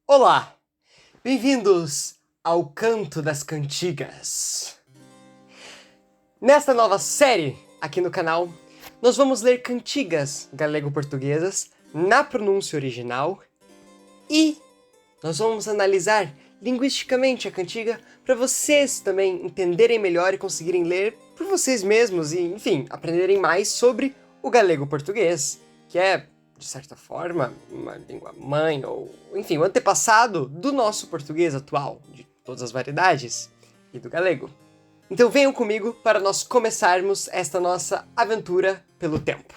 Olá! Bem-vindos ao Canto das Cantigas. Nesta nova série aqui no canal, nós vamos ler cantigas galego-portuguesas na pronúncia original e nós vamos analisar linguisticamente a cantiga para vocês também entenderem melhor e conseguirem ler por vocês mesmos e, enfim, aprenderem mais sobre o galego-português, que é, de certa forma, uma língua mãe ou, enfim, o antepassado do nosso português atual, de todas as variedades, e do galego. Então venham comigo para nós começarmos esta nossa aventura pelo tempo.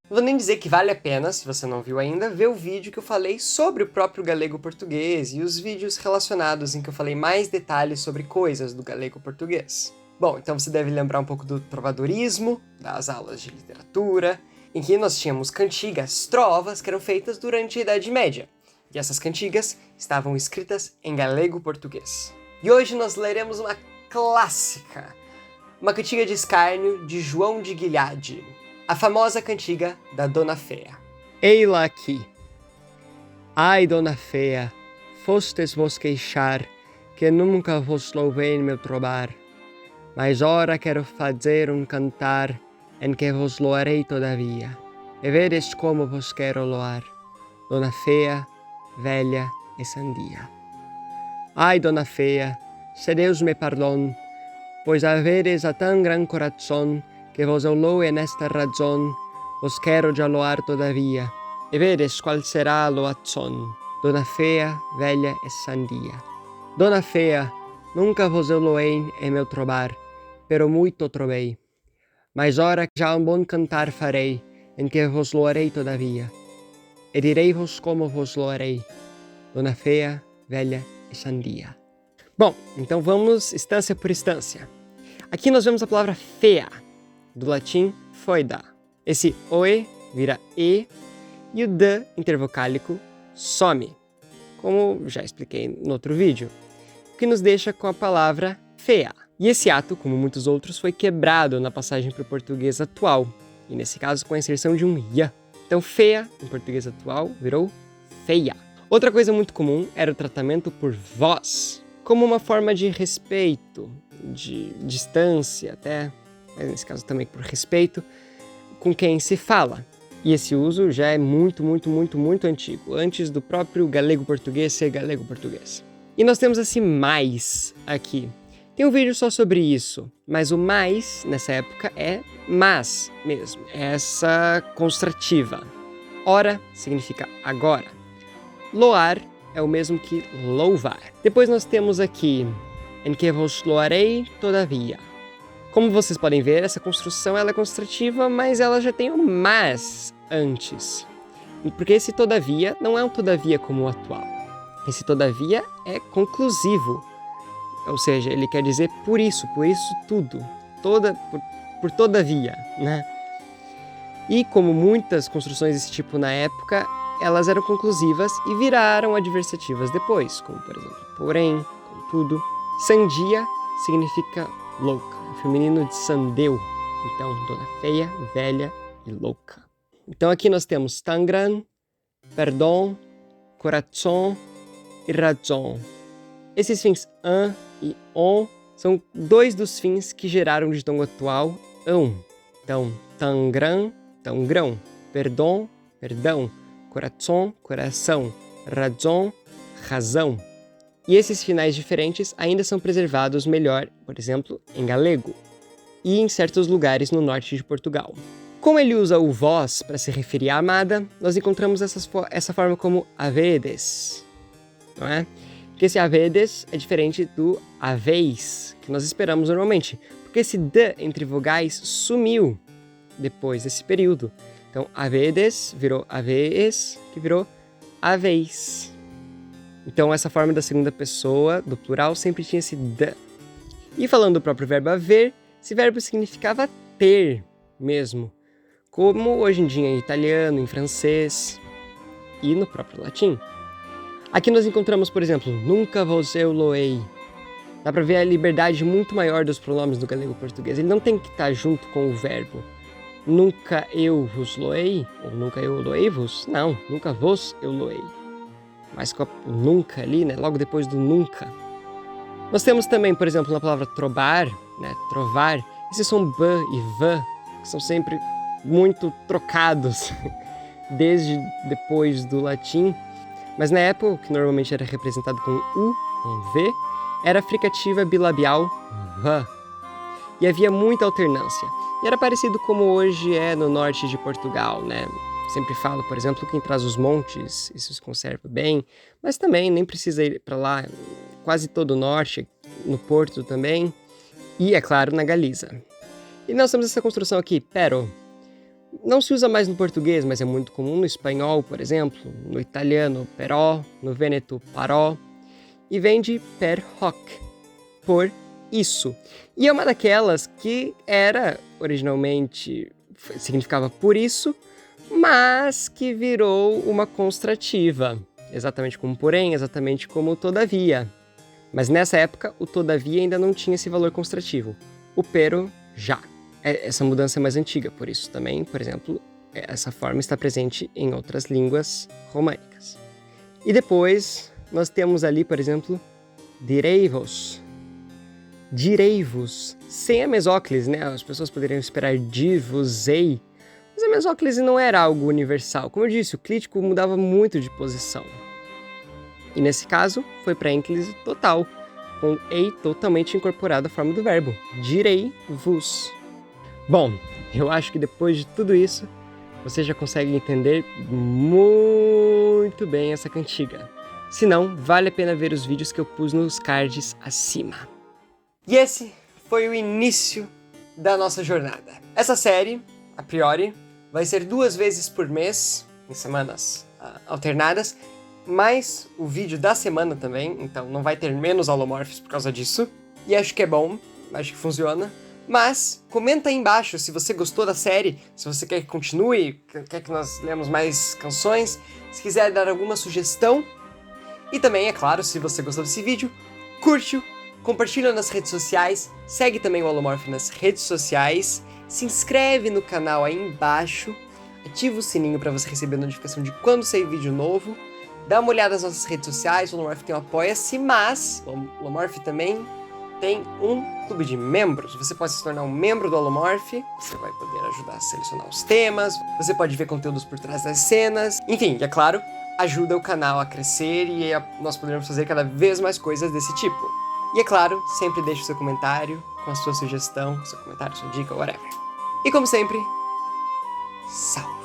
Vou nem dizer que vale a pena, se você não viu ainda, ver o vídeo que eu falei sobre o próprio galego-português e os vídeos relacionados em que eu falei mais detalhes sobre coisas do galego-português. Bom, então você deve lembrar um pouco do trovadorismo, das aulas de literatura, em que nós tínhamos cantigas, trovas, que eram feitas durante a Idade Média. E essas cantigas estavam escritas em galego-português. E hoje nós leremos uma clássica, uma cantiga de escárnio de João de Guilhade, a famosa cantiga da Dona Feia. Ei-la aqui. Ai, Dona Feia, fostes vos queixar, que nunca vos louvei no meu trobar, mas ora quero fazer cantar, em que vos loarei todavia, e vedes como vos quero loar, Dona Feia, velha e sandia. Ai, Dona Feia, se Deus me pardon, pois haveres a tão gran coração, que vos eu loe nesta razão, vos quero já loar todavia, e vedes qual será a loação, Dona Feia, velha e sandia. Dona Feia, nunca vos eu loei em meu trobar, pero muito trovei, mas ora já bom cantar farei, em que vos loarei todavia, e direi-vos como vos loarei, Dona Feia, velha e sandia. Bom, então vamos instância por instância. Aqui nós vemos a palavra feia, do latim foida. Esse oe vira e o d intervocálico some, como já expliquei no outro vídeo, o que nos deixa com a palavra feia. E esse ato, como muitos outros, foi quebrado na passagem para o português atual, e nesse caso com a inserção de um ia. Então feia, em português atual, virou feia. Outra coisa muito comum era o tratamento por vós, como uma forma de respeito, de distância até, mas nesse caso também por respeito, com quem se fala. E esse uso já é muito antigo, antes do próprio galego-português ser galego-português. E nós temos esse mais aqui. Tem um vídeo só sobre isso, mas o mais, nessa época, é mas mesmo. Essa construtiva. Ora significa agora. Loar é o mesmo que louvar. Depois nós temos aqui, em que vos loarei todavia. Como vocês podem ver, essa construção ela é construtiva, mas ela já tem um mas antes. Porque esse todavia não é um todavia como o atual. Esse todavia é conclusivo. Ou seja, ele quer dizer por isso tudo. Por todavia, né? E como muitas construções desse tipo na época, elas eram conclusivas e viraram adversativas depois. Como, por exemplo, porém, contudo. Sandia significa louca. O feminino de sandeu. Então, Dona Feia, velha e louca. Então aqui nós temos tangran, perdão, coração e razão. Esses fins an e on são dois dos fins que geraram o ditongo atual ão. Então, tangran, tangrão, perdão, perdão, coração, coração, razão, razão. E esses finais diferentes ainda são preservados melhor, por exemplo, em galego e em certos lugares no norte de Portugal. Como ele usa o vós para se referir à amada, nós encontramos essa forma como havedes, não é? Porque esse havedes é diferente do haveis, que nós esperamos normalmente, porque esse d entre vogais sumiu depois desse período. Então, havedes virou havees, que virou haveis. Então, essa forma da segunda pessoa, do plural, sempre tinha esse d. E falando do próprio verbo haver, esse verbo significava ter mesmo. Como hoje em dia em italiano, em francês e no próprio latim. Aqui nós encontramos, por exemplo, nunca vos eu loei. Dá pra ver a liberdade muito maior dos pronomes do galego português. Ele não tem que estar junto com o verbo. Nunca eu vos loei, ou nunca eu loei-vos. Não, nunca vos eu loei. Mas com o nunca ali, né? Logo depois do nunca. Nós temos também, por exemplo, na palavra trobar, né? Trovar. Esses são b e v, que são sempre muito trocados desde depois do latim. Mas na época, que normalmente era representado com U, com V, era fricativa bilabial V. E havia muita alternância. E era parecido como hoje é no norte de Portugal, né? Sempre falo, por exemplo, que em Trás-os-Montes isso se conserva bem, mas também nem precisa ir para lá, quase todo o norte, no Porto também, e, é claro, na Galiza. E nós temos essa construção aqui, pero. Não se usa mais no português, mas é muito comum no espanhol, por exemplo, no italiano, però, no vêneto, parò, e vem de per hoc, por isso. E é uma daquelas que era, originalmente, significava por isso, mas que virou uma constrativa, exatamente como porém, exatamente como todavia. Mas nessa época, o todavia ainda não tinha esse valor constrativo. O pero, já. Essa mudança é mais antiga, por isso também, por exemplo, essa forma está presente em outras línguas românicas. E depois, nós temos ali, por exemplo, direi-vos. Direi-vos, sem a mesóclise, né? As pessoas poderiam esperar di-vos-ei, mas a mesóclise não era algo universal. Como eu disse, o clítico mudava muito de posição. E nesse caso, foi para a ênclise total, com ei totalmente incorporado à forma do verbo, direi-vos. Bom, eu acho que depois de tudo isso, você já consegue entender muito bem essa cantiga. Se não, vale a pena ver os vídeos que eu pus nos cards acima. E esse foi o início da nossa jornada. Essa série, a priori, vai ser 2 vezes por mês, em semanas alternadas, mais o vídeo da semana também, então não vai ter menos holomorphs por causa disso. E acho que é bom, acho que funciona. Mas comenta aí embaixo se você gostou da série, se você quer que continue, quer que nós lemos mais canções, se quiser dar alguma sugestão. E também, é claro, se você gostou desse vídeo, curte-o, compartilha nas redes sociais, segue também o Holomorph nas redes sociais, se inscreve no canal aí embaixo, ativa o sininho para você receber a notificação de quando sair vídeo novo, dá uma olhada nas nossas redes sociais, o Holomorph tem um Apoia-se, mas o Holomorph também tem um clube de membros. Você pode se tornar um membro do Holomorph, você vai poder ajudar a selecionar os temas, você pode ver conteúdos por trás das cenas, enfim, e é claro, ajuda o canal a crescer e nós poderemos fazer cada vez mais coisas desse tipo. E é claro, sempre deixe o seu comentário com a sua sugestão, seu comentário, sua dica, whatever. E como sempre, salve!